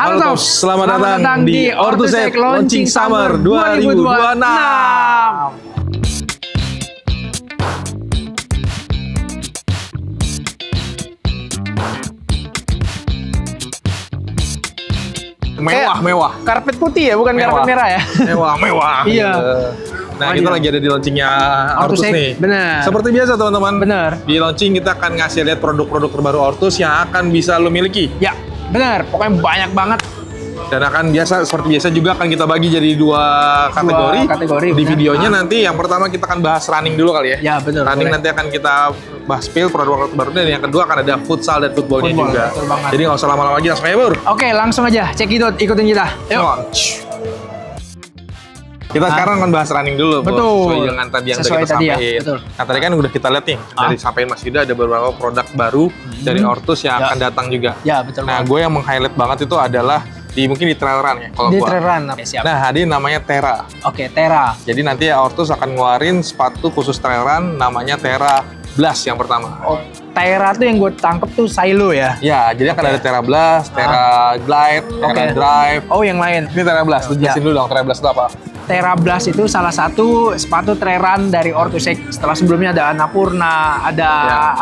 Halo Tos, selamat datang di Ortusek Launching Summer 2026. Mewah. Karpet putih ya, bukan karpet merah ya. Mewah. Iya. Nah, kita lagi ada di launchingnya Ortus nih. Benar. Seperti biasa teman-teman. Benar. Di launching kita akan ngasih lihat produk-produk terbaru Ortus yang akan bisa lo miliki. Ya, benar. Pokoknya banyak banget. Dan akan seperti biasa juga akan kita bagi jadi dua kategori. Di videonya nanti yang pertama kita akan bahas running dulu kali ya. Ya, betul. Running nanti akan kita bahas produk terbaru, dan yang kedua akan ada futsal dan footballnya juga. Betul banget. Jadi nggak usah lama-lama lagi, langsung aja Bur. Oke, langsung aja. Cekidot, ikutin kita. Yuk. Launch. Kita sekarang akan bahas running dulu, betul. Sesuai dengan tadi yang udah kita sampaikan. Ya, betul. Nah, tadi kan udah kita lihat nih, dari sampaikan Mas Yuda ada beberapa produk baru dari Ortus yang akan datang juga. Ya, betul. Nah, gue yang meng-highlight banget itu adalah mungkin di trail run ya kalau di gua. trail run. Oke, siap. Nah, ini namanya Terra. Oke, Terra. Jadi nanti Ortus akan ngeluarin sepatu khusus trail run namanya Terra Blast yang pertama. Oh, Terra tuh yang gue tangkep tuh Silo ya? Ya, jadi akan ada Terra Blast, Terra Glide, Terra Drive. Oh, yang lain. Ini Terra Blast, lu jelasin dulu dong Terra Blast itu apa? Terra Blast itu salah satu sepatu trail run dari Ortusek. Setelah sebelumnya ada Annapurna, ada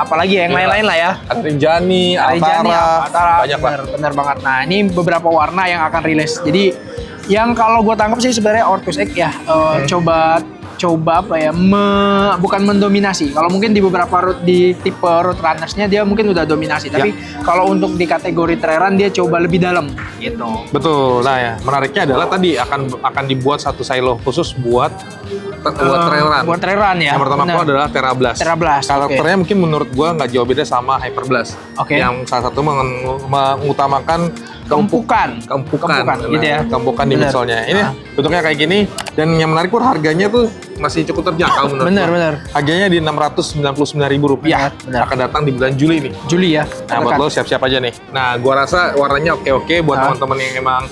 apalagi yang lain-lain lah ya. Ada Rinjani, Altara, banyak lah. Bener banget. Nah, ini beberapa warna yang akan rilis. Jadi yang kalau gue tangkap sih sebenarnya Ortusek ya coba apa ya, bukan mendominasi. Kalau mungkin di beberapa route, di tipe road runnersnya dia mungkin udah dominasi. Tapi kalau untuk di kategori trail run dia coba lebih dalam gitu. Betul. Nah ya, menariknya adalah tadi akan dibuat satu silo khusus buat trail run. Buat trail run ya. Yang pertama itu adalah Terra Blast. Terra Blast. Karakternya mungkin menurut gua nggak jauh beda sama Hyper Blast. Yang salah satu mengutamakan keempukan gitu ya. Keempukan di midsolnya. Ini bentuknya kayak gini, dan yang menarik pun harganya tuh masih cukup terjangkau menurut gua. Benar. Harganya di Rp699.000. Benar. Akan datang di bulan Juli nih. Juli ya. Nah, buat lo siap-siap aja nih. Nah, gua rasa warnanya oke buat teman-teman yang emang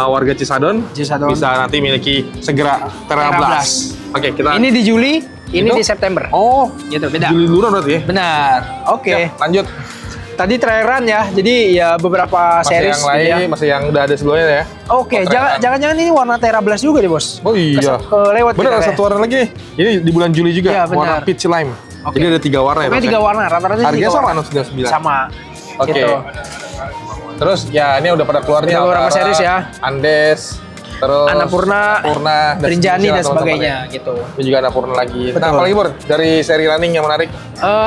warga Cisadon bisa nanti miliki segera Terra Blast. Oke, kita ini di Juli, ini di September. Oh, gitu, beda. Juli dulu berarti ya? Benar. Oke. Lanjut. Tadi trail run ya, jadi ya beberapa series yang lain, masih yang udah ada sebelumnya ya. Oke, jangan-jangan ini warna Terra Blast juga deh, Bos. Oh iya. Kelewat. Bener, ada satu warna lagi nih. Ini di bulan Juli juga, ya, warna peach lime. Jadi ada 3 warna ya. Oke, 3 warna, rata-rata harganya sama 699. Sama. Oke. Gitu. Terus ya ini udah pada keluar nih beberapa series ya. Andes, terus Annapurna, Rinjani dan sebagainya gitu. Ini juga Annapurna lagi. Betul. Nah, apalagi Bur, dari seri running yang menarik?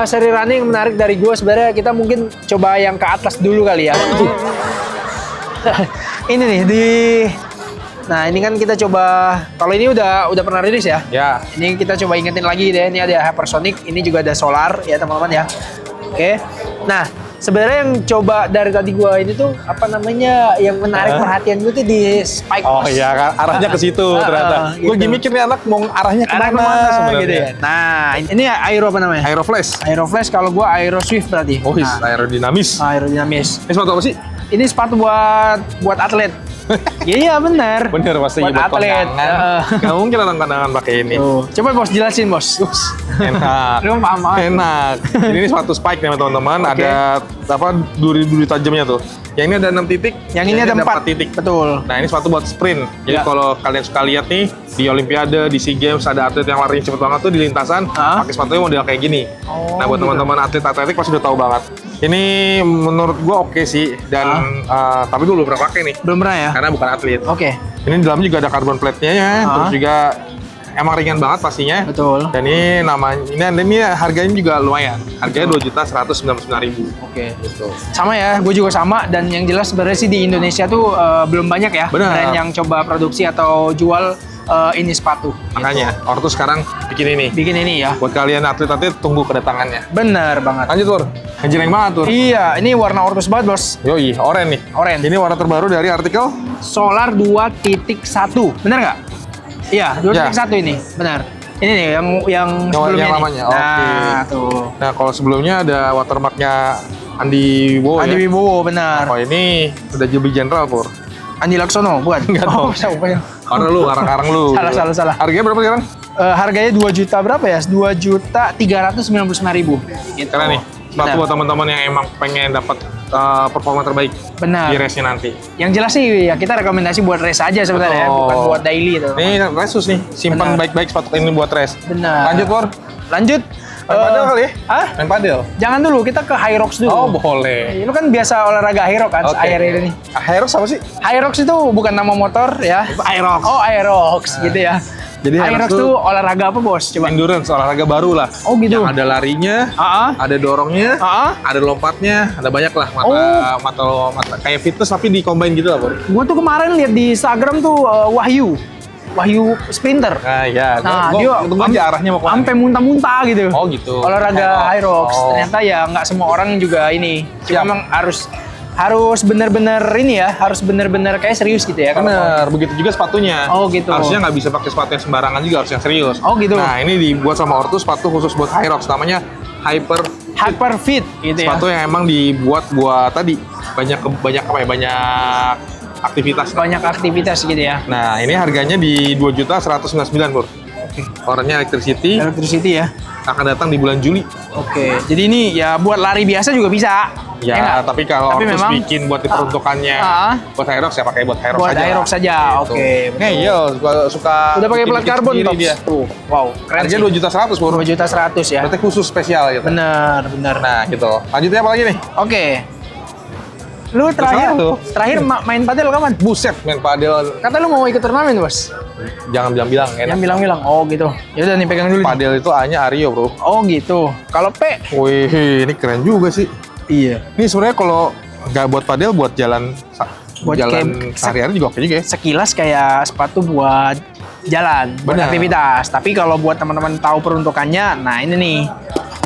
Seri running yang menarik dari gue sebenarnya kita mungkin coba yang ke atas dulu kali ya. Ini nih Nah, ini kan kita coba, kalau ini udah pernah rilis ya. Ya. Ini kita coba ingetin lagi deh, ini ada Hypersonic, ini juga ada Solar ya teman-teman ya. Oke. Nah, sebenarnya yang coba dari tadi gua ini tuh apa namanya yang menarik perhatian gue tuh di Spike. Oh iya, kan arahnya ke situ ternyata. Gue Gitu. mikir nih anak mau arahnya kemana sebenarnya. Gitu ya. Nah, ini Aero apa namanya? Aero Flash. Aero Flash, kalau gua Aero Swift berarti. Oh, aerodinamis. Aerodinamis. Ini sepatu apa sih? Ini sepatu buat atlet. Iya benar. Bener, pasti buat atlet. Gak mungkin orang kondangan pakai ini. Coba Bos jelasin, Bos. Enak. Lu paham banget. Enak. Ini sepatu Spike nih teman-teman. Oke. Ada duri-duri tajamnya tuh. Yang ini ada 6 titik. Yang ini ada 4 titik. Betul. Nah, ini sepatu buat sprint. Jadi kalau kalian suka lihat nih di Olimpiade, di SEA Games ada atlet yang larinya cepet banget tuh di lintasan, pakai sepatunya model kayak gini. Nah, buat teman-teman atlet-atletik pasti udah tahu banget. Ini menurut gua oke sih, dan tapi gue belum pernah pakai nih. Belum pernah ya? Karena bukan atlet. Oke. Ini di dalam juga ada carbon plate-nya ya, terus juga emang ringan banget pastinya. Betul. Dan ini harganya juga lumayan. Harganya Rp2.199.000. Oke. Gitu. Sama ya, gue juga sama. Dan yang jelas sebenarnya sih di Indonesia tuh belum banyak ya brand yang coba produksi atau jual ini sepatu. Makanya Ortus sekarang bikin ini ya. Buat kalian atlet-atlet tunggu kedatangannya. Bener banget. Lanjut Tur. Ngejreng banget Tur. Iya, ini warna Ortus banget Bos. Yoi, oranye nih. Oranye. Ini warna terbaru dari artikel Solar 2.1. Bener nggak? Iya, 2.1 ini. Benar. Ini nih yang sebelumnya yang namanya. Nah, tuh. Nah, kalau sebelumnya ada watermarknya Andi Wibowo. Andi Wibowo, benar. Oh, ini udah jadi jenderal Pur. Andi Laksono, bukan? Enggak dong. Karang lu. Salah. Harganya berapa sekarang? Harganya 2 juta berapa ya? 2.399.000. Gitu. Karena nih, sepatu buat teman-teman yang emang pengen dapat performa terbaik Benar. di race-nya nanti. Yang jelas sih ya kita rekomendasi buat race aja sebenarnya, Betul. bukan buat daily itu. Ini race sus nih, simpan Benar. baik-baik sepatu ini buat race. Benar. Lanjut, Pur. Lanjut. Main padel kali ya? Hah? Main padel? Jangan dulu, kita ke Hyrox dulu. Oh, boleh. Lu kan biasa olahraga Hyrox kan, Oke. akhir ini. Aerox apa sih? Hyrox itu bukan nama motor ya. Aerox. Oh, Aerox gitu ya. Jadi Hyrox Hyrox tuh olahraga apa, Bos? Coba. Endurance, olahraga baru lah. Oh, gitu. Yang ada larinya, ada dorongnya, ada lompatnya, ada banyak lah mata kayak fitness tapi di combine gitu lah, Bro. Gua tuh kemarin lihat di Instagram tuh Wahyu Sprinter. Nah, ya. Nah, Gua dia tunggu aja arahnya mau kemana. sampai muntah-muntah gitu. Oh, gitu. Olahraga Hyrox. Oh. Ternyata ya nggak semua orang juga ini. Cuma Siap. emang harus bener-bener ini ya, harus bener-bener kayak serius gitu ya. kalau- Bener, begitu juga sepatunya. Oh, gitu. Harusnya nggak bisa pakai sepatu yang sembarangan juga, harus yang serius. Oh, gitu. Nah, ini dibuat sama Ortus sepatu khusus buat Hyrox, namanya Hyper Hyper fit gitu ya. sepatu yang emang dibuat buat tadi banyak aktivitas. Banyak aktivitas gitu ya. Nah, ini harganya di 2.199.000, Bro. Warnanya electricity, Electricity ya. akan datang di bulan Juli. Oke. Jadi ini ya buat lari biasa juga bisa. Ya, nggak? tapi kalau Tapi Ortus memang- bikin buat diperuntukannya buat Hyrox ya pakai buat Hyrox Buat aja. Hyrox saja. Gitu. Oke. Iya, suka Udah pakai plat bikin-bikin karbon sendiri Tops. dia. Tuh. Wow, keren Harganya sih. 2.100.000, Bro. 2.100.000 ya. Berarti khusus spesial gitu. Bener. Nah, gitu. Lanjutnya apa lagi nih? Oke. Lu terakhir main padel kapan? Buset, main padel. Kata lu mau ikut turnamen, Bos. Jangan bilang-bilang, enak. Yang bilang-bilang. Oh, gitu. Ya udah nih pegang dulu. nih. Padel itu A-nya Aryo, Bro. Oh, gitu. Kalau P? Wih, ini keren juga sih. Iya. Ini sebenarnya kalau nggak buat padel, buat jalan Buat jalan kayak- sehari-hari juga oke juga ya. Sekilas kayak sepatu buat jalan, buat Benar. aktivitas. Tapi kalau buat teman-teman tahu peruntukannya, nah ini nih.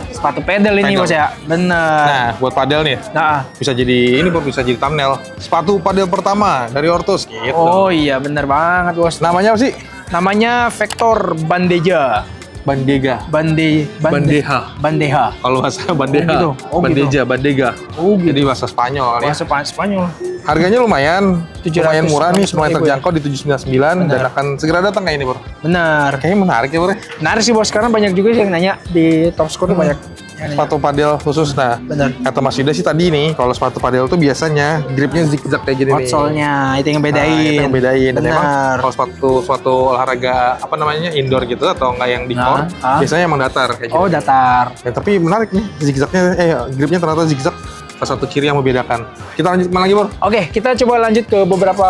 Sepatu pedal ini, Pedal. Bos ya. Bener. Nah, buat padel nih, Nah. bisa jadi ini, Bro, bisa jadi thumbnail. Sepatu padel pertama dari Ortus, gitu. Oh iya, bener banget, Bos. Namanya apa sih? Namanya Vector Bandeja. Bandega. Bandeja. Bandeja. Kalau bahasa Bandeja. Oh, gitu. Oh, Bandega, Bandega. Oh, gitu. Jadi bahasa Spanyol kali ya. Bahasa Spanyol. Harganya lumayan 700, lumayan murah nih, lumayan 700.000 terjangkau di 799 dan akan segera datang kayak ini, Bro. Bener. Kayaknya menarik ya, Bro. Menarik sih, Bos. Sekarang banyak juga yang nanya di top score tuh banyak. yang nanya. Sepatu padel khusus. Nah, Bener. kata Mas Yuda sih tadi nih, kalau sepatu padel tuh biasanya gripnya zigzag kayak gini nih. Outsole-nya itu yang bedain. Nah, itu yang bedain. Dan emang Bener. kalau suatu olahraga apa namanya indoor gitu atau enggak yang di court, biasanya emang datar kayak gitu. Oh, datar. Ya, tapi menarik nih, zigzagnya, gripnya ternyata zigzag. Salah satu ciri yang membedakan. Kita lanjut kemana lagi, Bro? Oke, kita coba lanjut ke beberapa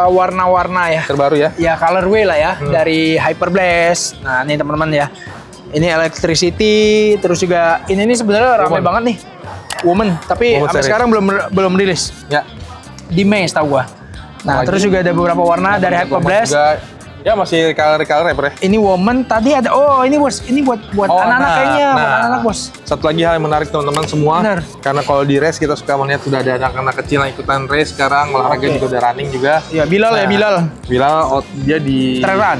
warna-warna ya. Terbaru ya. Ya, colorway lah ya, dari Hyperblast. Nah, ini teman-teman ya. Ini Electricity, terus juga ini sebenarnya ramai Woman. banget nih. Woman, tapi Woman sampai series. sekarang belum rilis. Ya. Di Mei setahu gua. Nah, Lagi. terus juga ada beberapa warna dari Hyperblast. Juga, ya masih color ya, Bro. Ini Woman tadi ada. Oh, ini Bos. Ini buat anak-anak kayaknya, buat anak-anak, Bos. Satu lagi hal yang menarik teman-teman semua, Bener. karena kalau di race kita suka melihat sudah ada anak-anak kecil yang ikutan race sekarang, olahraga Oke. juga udah running juga. Ya, Bilal ya, Bilal. Bilal dia di Trail run.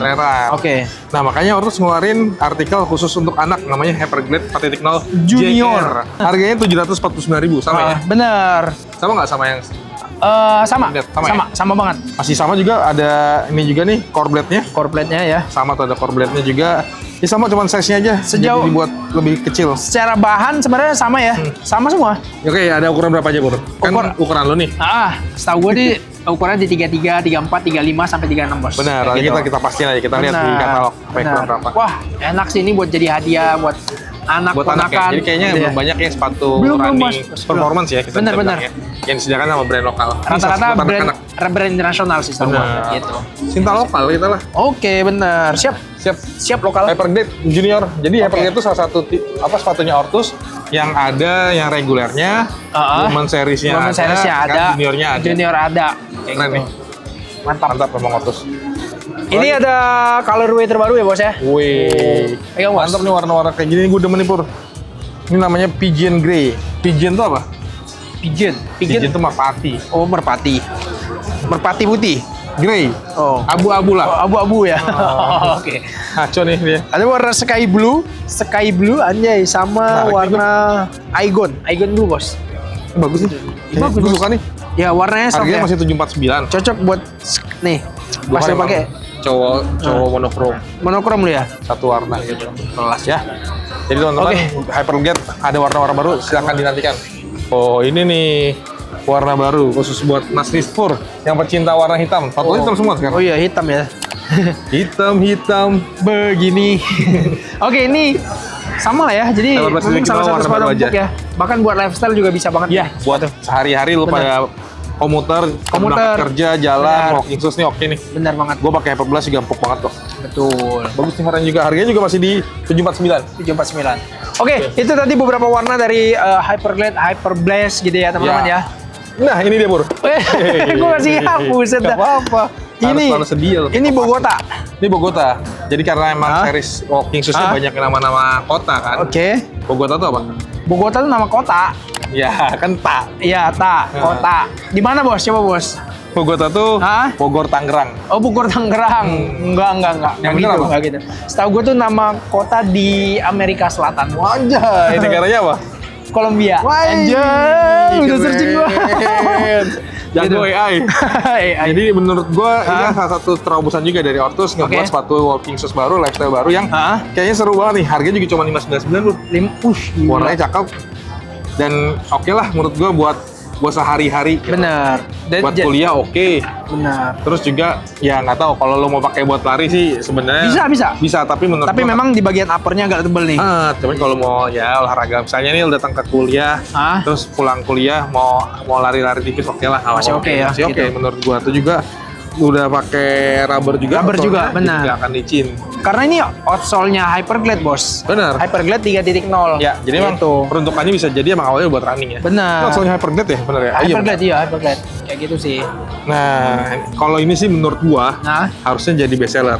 Oke. Nah, makanya Ortus ngeluarin artikel khusus untuk anak namanya Hyperglide 4.0 Junior. JR. Harganya 749.000, sama ya? Bener. Sama nggak sama yang Sama. Lihat, sama Sama banget. masih sama juga, ada ini juga nih core blade-nya. Core plate-nya ya. Sama tuh, ada core blade-nya juga. Ya sama, cuman size-nya aja. Sejauh- Jadi dibuat lebih kecil. Secara bahan sebenarnya sama ya. Sama semua. Oke, ada ukuran berapa aja, Bro? Kan ukuran lo nih. Setahu gue di ukurannya di 33, 34, 35 sampai 36, Bos. Benar, Kayak gitu. kita pastiin aja, kita lihat di katalog apa ukuran Benar. berapa. Wah, enak sih ini buat jadi hadiah buat anak Buat anak ya. ponakan. Jadi kayaknya Gitu belum banyak ya sepatu Belum, running Mas. performance ya, kita Benar, bisa benar. bilang ya. Yang disediakan sama brand lokal. Ini Rata-rata buat brand anak-anak. brand internasional sih setahu gue. Benar. Gitu. Cinta lokal kita lah. Oke, benar. Siap. Siap. Lokal. Hyperglide Junior. Jadi Hyperglide itu salah satu sepatunya Ortus yang ada yang regulernya, Women Series-nya Women Series-nya ada, kan juniornya ada. Junior ada. Kayak Keren gitu. nih. Mantap memang Ortus. Ini ada colorway terbaru ya, Bos ya? Wih. Pegang, Bos. Mantap nih warna-warna kayak gini, gue demen nih, Pur. Ini namanya Pigeon Grey. Pigeon itu apa? Pigeon. Pigeon itu merpati. Oh, merpati. Merpati putih. Grey. Oh. Abu-abu lah. Oh, abu-abu ya. Oke. Ngaco nih dia. Ada warna sky blue anjay sama Menarik warna Igon blue, Bos. Bagus nih. Bagus. Gue suka nih. Ya, warnanya soft Harganya ya. masih 749. Cocok buat nih. Pas Bukan lo emang pakai cowok monokrom. monokrom lu ya. Satu warna gitu. Kelas ya. Jadi teman-teman, Hyperglide ada warna-warna baru, silahkan dinantikan. Oh, ini nih warna baru khusus buat Mas Rizpur yang pecinta warna hitam. Sepatunya hitam semua sekarang. Oh iya, hitam ya. Hitam Begini. Oke, ini sama lah ya. Jadi Hyperblaze memang kita salah satu warna sepatu baru aja. empuk ya. Bahkan buat lifestyle juga bisa banget. Iya, buat sehari-hari lu pada komuter, berangkat kerja, jalan, Benar. walking shoes nih oke nih. Benar banget. Gue pakai Hyperblaze juga empuk banget kok. Betul. Bagus nih warnanya juga, harganya juga masih di 749. 749. Oke, itu tadi beberapa warna dari Hyperblaze gitu ya teman-teman ya. Nah ini dia Pur. Gue masih buset dah. Gak apa-apa. Ini Harus sedia loh. Ini Bogota. Ini Bogota. Jadi karena emang series walking shoes-nya Hah? banyak nama-nama kota kan. Oke. Bogota tuh apa? Bogota itu nama kota. Ya kan tak. Iya, kota. Di mana bos? Coba bos. Bogota tuh Hah? Bogor Tangerang. Oh, Bogor Tangerang. Enggak. Yang bener gitu, apa? enggak gitu. Setahu gue tuh nama kota di Amerika Selatan. Wajah. Ini negaranya apa? Kolombia. Anjay, Udah searching gua. Jago Gitu. AI. AI. Jadi menurut gua ini salah satu terobosan juga dari Ortus ngebuat Oke. sepatu walking shoes baru, lifestyle baru yang Hah? kayaknya seru banget nih. Harganya juga cuma 599 loh. Gila. Warnanya cakep. Dan oke lah menurut gua buat sehari-hari. Gitu. Bener. Dan Buat kuliah oke. Benar. Terus juga ya nggak tahu kalau lo mau pakai buat lari sih sebenarnya bisa tapi menurut Tapi gua, memang di bagian uppernya agak tebel nih. tapi kalau mau ya olahraga misalnya nih lo datang ke kuliah terus pulang kuliah mau lari-lari tipis oke lah. Masih oke ya, Masih oke gitu. menurut gua. Itu juga udah pakai rubber juga. Rubber juga, outsole-nya benar. Nggak akan licin. Karena ini outsole-nya Hyperglide, bos. Benar. Hyperglide 3.0. Ya, jadi emang Gitu. peruntukannya bisa jadi emang awalnya buat running ya. Benar. Outsole-nya Hyperglide ya, benar ya. Hyperglide iya, Hyperglide. Kayak gitu sih. Nah, kalau ini sih menurut gua Nah, harusnya jadi best seller.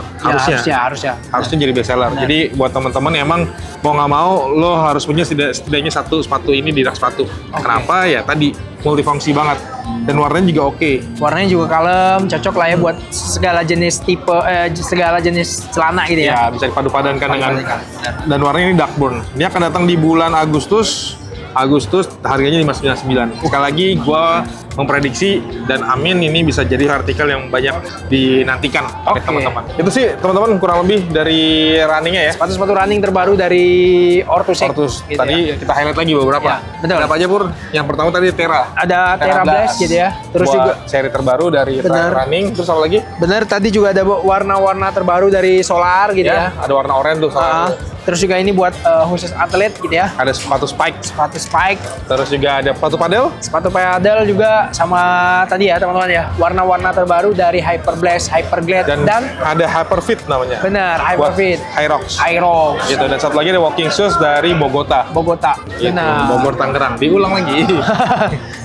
ya, harusnya. Harusnya jadi best seller. Benar. Jadi buat teman-teman yang emang mau nggak mau lo harus punya setidaknya satu sepatu ini di rak sepatu. Kenapa? Ya tadi multifungsi banget dan warnanya juga oke. Warnanya juga kalem, cocok lah ya buat segala jenis tipe, segala jenis celana gitu ya. Ya bisa dipadu-padankan dengan Benar. dan warnanya ini dark brown. Ini akan datang di bulan Agustus harganya 599. Sekali lagi gua memprediksi dan amin ini bisa jadi artikel yang banyak dinantikan oleh Oke. teman-teman. Itu sih teman-teman kurang lebih dari runningnya ya. Sepatu-sepatu running terbaru dari Ortus. Ortus. Gitu Tadi ya. kita highlight lagi beberapa. Ya, betul. Berapa aja Pur? Yang pertama tadi Terra. Ada Terra Blast gitu ya. Terus Buat juga seri terbaru dari Benar. running. Terus apa lagi? bener tadi juga ada warna-warna terbaru dari Solar gitu ya. Ada warna oranye tuh. Ah, terus juga ini buat khusus atlet gitu ya. Ada sepatu spike. Sepatu spike, Terus juga ada sepatu padel. sepatu pedal juga sama tadi ya teman-teman ya. Warna-warna terbaru dari Hyperblast, Hyperglide dan ada Hyperfit namanya. benar Buat Hyperfit, Hyrox. Aerox, Gitu. Dan satu lagi ada walking shoes dari Bogota. Bogota. Gitu. Benar. Bogor Tangerang. Diulang lagi.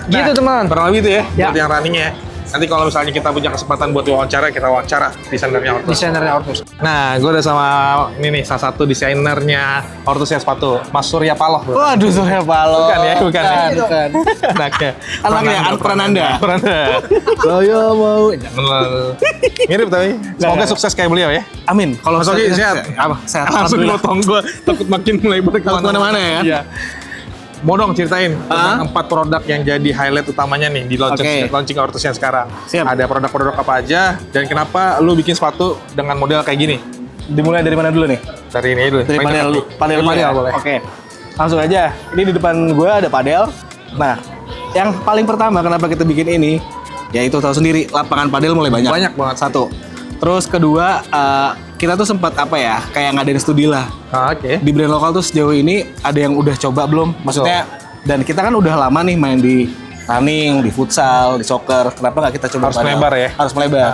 Gitu teman. Kurang lebih itu ya, Ya. buat yang runningnya. Nanti kalau misalnya kita punya kesempatan buat wawancara, kita wawancara desainernya Ortus. Desainernya Ortus. Nah, gue udah sama ini nih salah satu desainernya Ortus ya sepatu, Mas Surya Paloh. Waduh, Surya Paloh. Bukan ya, bukan ya. Bukan. Anaknya. Anaknya, Prananda. Prananda. Saya mau. Mirip tapi. Semoga sukses kayak beliau ya. Amin. Kalau Mas Oki sehat? Apa? Sehat. Langsung Alhamdulillah. potong gue, takut makin melebar Kemana-mana ya? Iya. Mau dong ceritain tentang 4 produk yang jadi highlight utamanya nih di Oke. launching Ortus yang sekarang. Siap. Ada produk-produk apa aja dan kenapa lu bikin sepatu dengan model kayak gini? Dimulai dari mana dulu nih? Dari ini dulu. Dari Paling panel dekat. panel Dari dulu ya? boleh. Oke. Langsung aja. Ini di depan gue ada padel. Nah, yang paling pertama kenapa kita bikin ini, ya itu tahu sendiri, lapangan padel mulai banyak. Banyak banget. Satu. Terus kedua, kita tuh sempat apa ya, kayak ngadain studi lah. Oke. Di brand lokal tuh sejauh ini ada yang udah coba belum? Maksudnya, dan kita kan udah lama nih main di running, di futsal, di soccer. Kenapa nggak kita coba Harus padel? melebar ya? Harus melebar.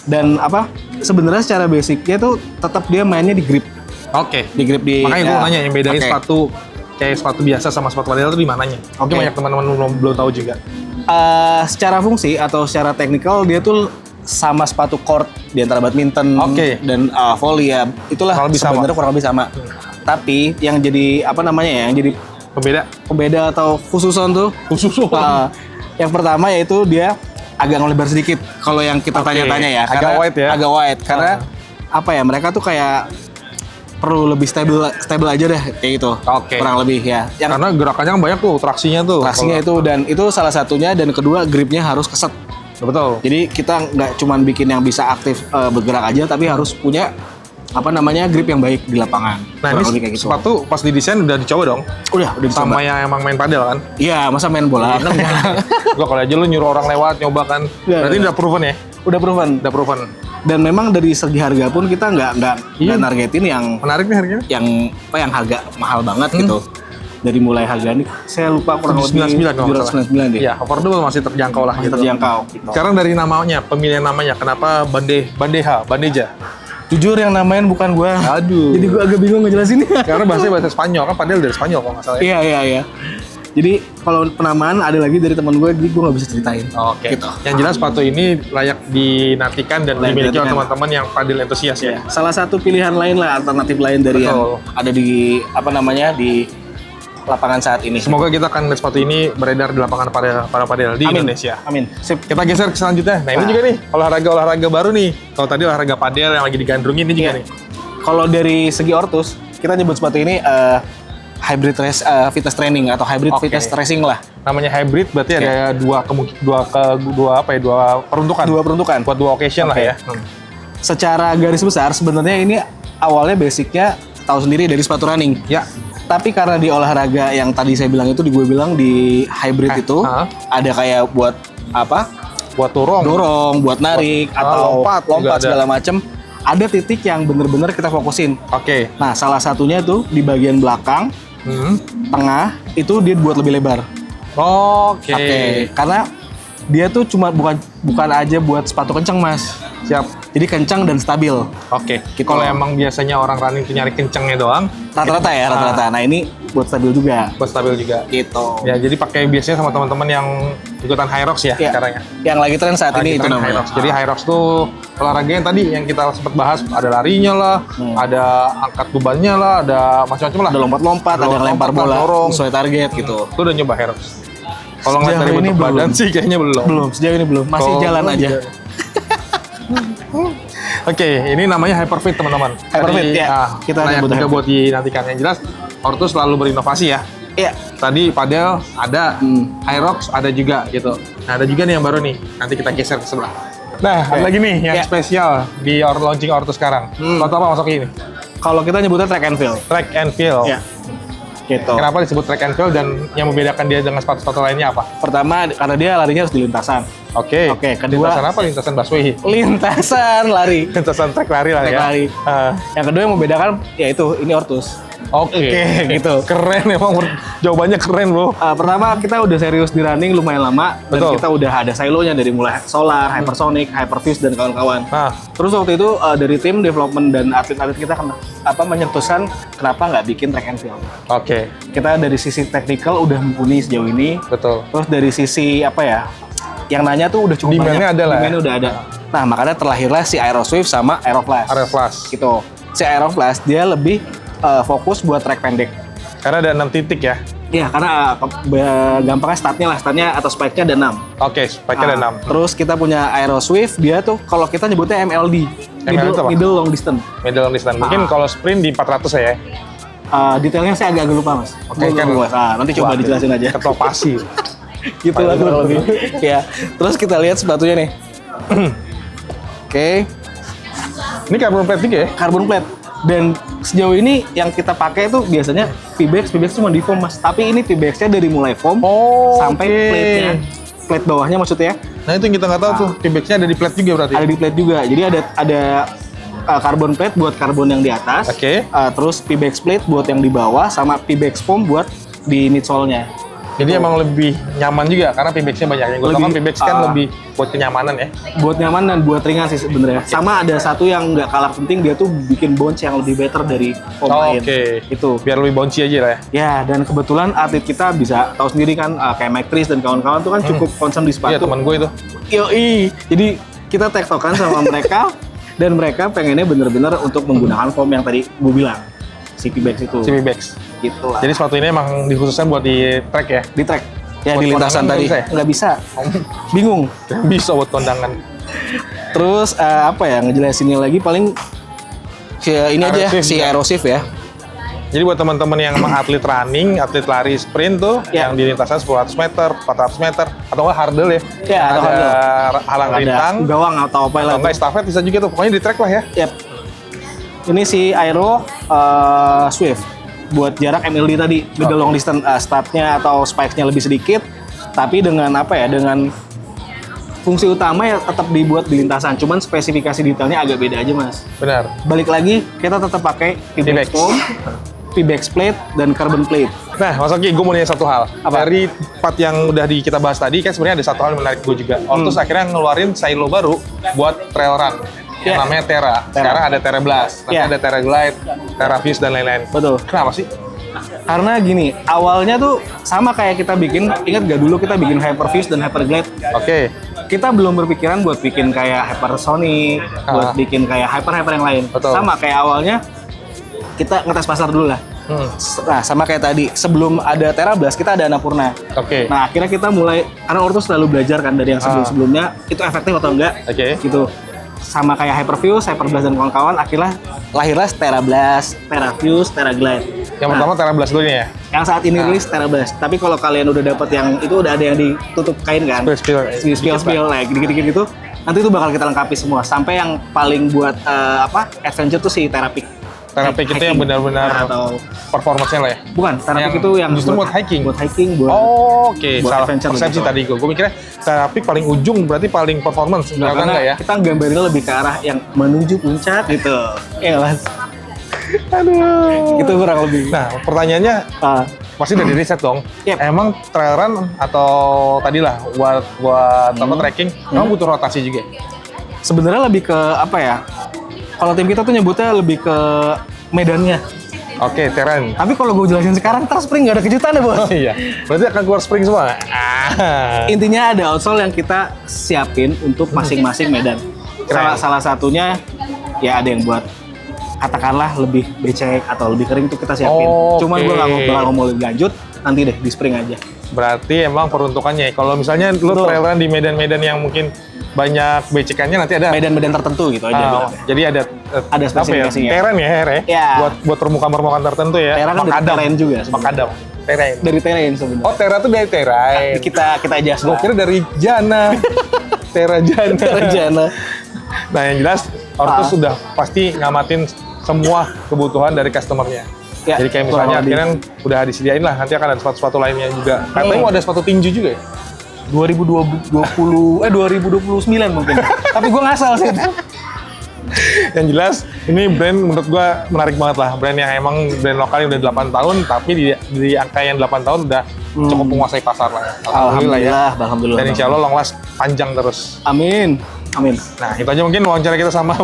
Dan apa? Sebenarnya secara basicnya tuh tetap dia mainnya di grip. Oke. Di grip di. Makanya gue ya. nanya yang bedain Oke. sepatu kayak sepatu biasa sama sepatu padel itu di mananya? Oke. Oke. Banyak teman-teman belum tahu juga. Secara fungsi atau secara teknikal dia tuh sama sepatu court di antara badminton Oke. dan volley ya. Itulah Kurang lebih sama. sebenarnya kurang lebih sama. Tapi yang jadi apa namanya ya? Yang jadi Pembeda. pembeda atau khususon tuh yang pertama yaitu dia agak ngelebar sedikit kalau yang kita Oke. tanya-tanya ya. Agak Karena- wide ya? Agak wide karena apa ya? Mereka tuh kayak perlu lebih stable aja deh kayak gitu. Oke. Kurang lebih ya. Yang Karena gerakannya kan banyak tuh, traksinya tuh. traksinya itu dan itu salah satunya dan kedua gripnya harus keset. Betul. Jadi kita nggak cuman bikin yang bisa aktif bergerak aja, tapi harus punya apa namanya grip yang baik di lapangan. Nah, Kurang ini lebih kayak gitu. sepatu pas didesain udah dicoba dong? Udah dicoba. Sama yang emang main padel kan? Iya, masa main bola kan enggak. Gua kalau aja lu nyuruh orang lewat nyoba kan. Iya, Berarti iya. udah proven ya? Udah proven. Udah proven. Dan memang dari segi harga pun kita nggak Iya. nargetin yang Menarik nih harganya. yang harga mahal banget gitu. Dari mulai harga ini saya lupa kurang lebih 799 kalau nggak salah. 799 deh. Iya, affordable masih terjangkau lah Masih gitu. terjangkau gitu. Sekarang dari namanya, pemilihan namanya, kenapa Bandeja? Jujur yang namain bukan gua. Aduh. Jadi gua agak bingung ngejelasinnya. Karena bahasa Spanyol kan, padahal dari Spanyol kalau nggak salah. Ya? Iya. Jadi kalau penamaan ada lagi dari teman gue, jadi gue nggak bisa ceritain. Oke. Gitu. Yang jelas sepatu ini layak dinantikan dan Layak dimiliki oleh dinantikan. teman-teman yang padel entusias ya. Salah satu pilihan lain lah, alternatif lain dari Betul. yang ada di di lapangan saat ini. Semoga kita akan lihat sepatu ini beredar di lapangan para padel di Amin. Indonesia. Amin. Sip. Kita geser ke selanjutnya. Nah, ini Nah. juga nih olahraga baru nih. Kalau tadi olahraga padel yang lagi digandrungi ini juga Iya. nih. Kalau dari segi Ortus, kita nyebut sepatu ini hybrid race fitness training atau hybrid Oke. fitness racing lah. Namanya hybrid berarti Oke. ada dua peruntukan. Dua peruntukan. Buat dua occasion lah Oke. ya. Secara garis besar sebenarnya ini awalnya basicnya tahu sendiri dari sepatu running. Ya. Tapi karena di olahraga yang tadi saya bilang itu, gue bilang di hybrid itu ada kayak buat apa? Buat Dorong, buat narik atau lompat juga ada. segala macem. Ada titik yang bener-bener kita fokusin. Oke. Nah, salah satunya tuh di bagian belakang, tengah itu dia buat lebih lebar. Oke. Karena dia tuh cuma bukan aja buat sepatu kencang, Mas. Siap. Jadi kencang dan stabil. Oke. Gitu. Kalau emang biasanya orang running tuh nyari kencengnya doang, Rata-rata ya, rata-rata. Nah, ini buat stabil juga. buat stabil juga. Gitu. Ya, jadi pakai biasanya sama teman-teman yang ikutan Hyrox ya Iya. sekarang ya. Yang lagi tren saat ini itu namanya. Hyrox. Jadi Hyrox tuh olahraga yang tadi yang kita sempat bahas, ada larinya lah, ada angkat bebannya lah, ada macam-macam lah. Ada lompat-lompat, ada yang lempar bola dorong. sesuai target gitu. Itu udah nyoba Hyrox. Kalau ngeliat Sejauh dari ini bentuk belum. badan sih kayaknya belum. Belum, sejauh ini belum. Masih Kalau jalan belum aja. juga. Oke, ini namanya Hyperfit teman-teman. Hyperfit, Tadi, ya. Kita layak nyebut juga Hyperfit. buat dinantikan. Yang jelas, Ortus selalu berinovasi ya. Iya. Tadi padel ada, Hyrox ada juga gitu. Nah, ada juga nih yang baru nih. Nanti kita geser ke sebelah. Nah, ada lagi nih yang Ya. spesial di launching Ortus sekarang. Sepatu apa masuk ini? Kalau kita nyebutnya track and field. Track and field. Iya. Gitu. Kenapa disebut track and field dan yang membedakan dia dengan sepatu-sepatu lainnya apa? Pertama, karena dia larinya harus di lintasan. Oke. Oke, kedua- Lintasan apa? Lintasan busway. Lintasan lari. Lintasan track lari lah Track ya. lari. Yang kedua yang membedakan, yaitu ini Ortus. Oke, gitu. Keren emang, jawabannya keren bro. Pertama, kita udah serius di running lumayan lama. Dan Betul. kita udah ada silonya dari mulai Solar, Hypersonic, Hyperfuse, dan kawan-kawan. Nah, Terus waktu itu dari tim development dan atlet-atlet kita menyentuhkan kenapa nggak bikin track and field. oke, Kita dari sisi technical udah mumpuni sejauh ini. betul. Terus dari sisi apa ya, yang nanya tuh udah cukup Demand-nya banyak. ada lah ya. Demand-nya udah ada. Nah, makanya terlahirlah si Aeroswift sama Aeroflash. Aeroflash. Gitu. Si Aeroflash dia lebih fokus buat track pendek. Karena ada 6 titik ya. Iya, karena gampangnya startnya atau spike-nya ada 6. Oke, spike-nya ada 6. Terus kita punya Aeroswift, dia tuh kalau kita nyebutnya MLD. MLD itu apa? Middle long distance. Middle distance. Mungkin kalau sprint di 400 ya. Detailnya saya agak lupa, Mas. Oke, kan. Nanti coba Wah, dijelasin aja. Ketua pasi. Gitu lah kurang lebih. Ya. Terus kita lihat sepatunya nih. Oke, Ini carbon plate juga ya? carbon plate. Dan sejauh ini yang kita pakai itu biasanya V-Bax cuma di foam, Mas. Tapi ini V-Bax-nya dari mulai foam sampai oke. plate-nya. Plate bawahnya maksudnya. Nah, itu yang kita nggak tahu tuh. T-Bax-nya ada di plate juga berarti. Ada di plate juga. Jadi ada carbon plate buat karbon yang di atas. Oke. Terus V-Bax plate buat yang di bawah sama V-Bax foam buat di midsole-nya. Jadi emang lebih nyaman juga karena P-Bax-nya banyak. Yang gue tahu kan Lebih, P-Bax kan lebih buat kenyamanan ya. Buat nyaman dan buat ringan sih sebenarnya. Sama ada satu yang nggak kalah penting, dia tuh bikin bounce yang lebih better dari foam lain. Oke. Itu. Biar lebih bouncy aja lah ya. Ya, dan kebetulan atlet kita bisa tahu sendiri kan kayak Mike Tris dan kawan-kawan tuh kan cukup concern di Iya, sepatu. teman gue itu. Yoi. Jadi kita tektokan sama mereka dan mereka pengennya bener-bener untuk menggunakan foam yang tadi gue bilang. Si P-Bax itu. Si P-Bax. Gitu lah. Jadi sepatu ini emang dikhususkan buat di track ya. Di track. Ya Buat di lintasan kondangan tadi. nggak bisa ya? Nggak bisa. Bingung. Bisa buat kondangan. Terus apa ya ngejelasinnya lagi paling ini aja Aeroswift si juga. Aeroswift ya. Jadi buat teman-teman yang emang atlet running, atlet lari sprint tuh, Ya. yang di lintasan 100 meter, 400 meter, atau nggak hurdle ya. Ya, atau ada hurdle. halang Ada rintang, gawang atau apa atau lah. nggak estafet bisa juga tuh. Pokoknya di track lah ya. Yap. Ini si Aero Swift buat jarak MLD tadi, middle long distance, startnya atau spikes-nya lebih sedikit, tapi dengan apa ya? Dengan fungsi utama ya tetap dibuat di lintasan, cuman spesifikasi detailnya agak beda aja mas. Benar. Balik lagi, kita tetap pakai T-Bex. foam, T-Bex plate, dan carbon plate. Nah, Mas Oki, gue mau nanya satu hal. Apa? Dari part yang udah kita bahas tadi, kan sebenarnya ada satu hal yang menarik gue juga. Ortus akhirnya ngeluarin silo baru buat trail run. Yang namanya Terra. Sekarang ada Terra Blast, nanti ada Terra Glide, Terra Fuse, dan lain-lain. Betul. Kenapa sih? Karena gini, awalnya tuh sama kayak kita bikin, ingat gak dulu kita bikin Hyperfuse dan Hyperglide? Oke. Kita belum berpikiran buat bikin kayak Hypersonic, buat bikin kayak hyper yang lain. Betul. Sama kayak awalnya, kita ngetes pasar dulu lah. Nah, sama kayak tadi, sebelum ada Terra Blast, kita ada Annapurna. Oke. Nah, akhirnya kita mulai, karena Ortus selalu belajar kan dari yang sebelum-sebelumnya, itu efektif atau enggak, Oke. gitu. Sama kayak Hyperfuse, Hyperblast, dan kawan-kawan, akhirnya lahirlah Terra Blast, Terra Fuse, Terra Glide. Yang pertama Terra Blast dulu nih ya? Yang saat ini rilis Terra Blast. Tapi kalau kalian udah dapet yang itu udah ada yang ditutup kain kan? Spill, nah dikit-dikit gitu. Nanti itu bakal kita lengkapi semua. Sampai yang paling buat adventure tuh si Terra Peak. Terra Peak itu yang benar-benar atau performance-nya lah ya? bukan, Terra Peak Yang itu yang justru buat hiking? Buat hiking, buat Oke, buat salah adventure persepsi gitu. tadi gue. Gue mikirnya Terra Peak paling ujung berarti paling performance. Ternyata karena enggak ya? kita gambarinnya lebih ke arah yang menuju puncak gitu. Iya mas. Aduh. Itu kurang lebih. Nah, pertanyaannya pasti udah di riset dong. Yep. Emang trail run atau tadilah buat apa trekking, emang butuh rotasi juga? Sebenarnya lebih ke apa ya? Kalau tim kita tuh nyebutnya lebih ke medannya. Oke, terrain. Tapi kalau gue jelasin sekarang, ntar spring nggak ada kejutan ya bos. Oh iya, berarti akan keluar spring semua? Intinya ada outsole yang kita siapin untuk masing-masing medan. Salah satunya ya ada yang buat katakanlah lebih becek atau lebih kering itu kita siapin. Cuman gue nggak mau lebih lanjut, nanti deh di spring aja. Berarti emang peruntukannya. Kalau misalnya lu trail run di medan-medan yang mungkin banyak becekannya, nanti ada Medan-medan tertentu gitu aja. bilangnya. jadi ada spesifikasinya. Terrain ya, Her, Ya. buat permukaan tertentu ya. Terra kan dari Makadam. terrain juga sebenarnya. Makadam. Terrain. Dari terrain sebenarnya. Oh, Terra tuh dari terrain. Kita aja Gue kira dari Jana. Terra Jana. Terjana. Nah, yang jelas Ortus sudah pasti ngamatin semua kebutuhan dari customernya. Ya, Jadi kayak misalnya akhirnya udah disediain lah, nanti akan ada sepatu-sepatu lainnya juga. Katanya mau ada sepatu tinju juga ya? 2029 mungkin. Tapi gue ngasal sih. Yang jelas, ini brand menurut gua menarik banget lah. Brand yang emang brand lokal yang udah 8 tahun, tapi di angka yang 8 tahun udah cukup menguasai pasar lah ya. Alhamdulillah ya. Alhamdulillah. Dan insya Allah long last panjang terus. Amin. Amin. Nah, itu aja mungkin wawancara kita sama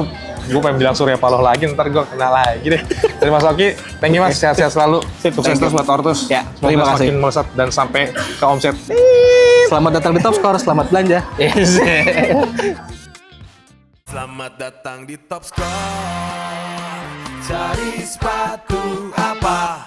gue pengen bilang Surya Paloh lagi, ntar gue kenal lagi deh. Dari Mas Oki, thank you Mas, sehat-sehat selalu. Sukses terus buat Ortus. Ya, Semoga terima kasih. semakin melesat dan sampai ke omset. Selamat datang di Top Score, selamat belanja. Selamat datang di Top Score. Cari sepatu apa?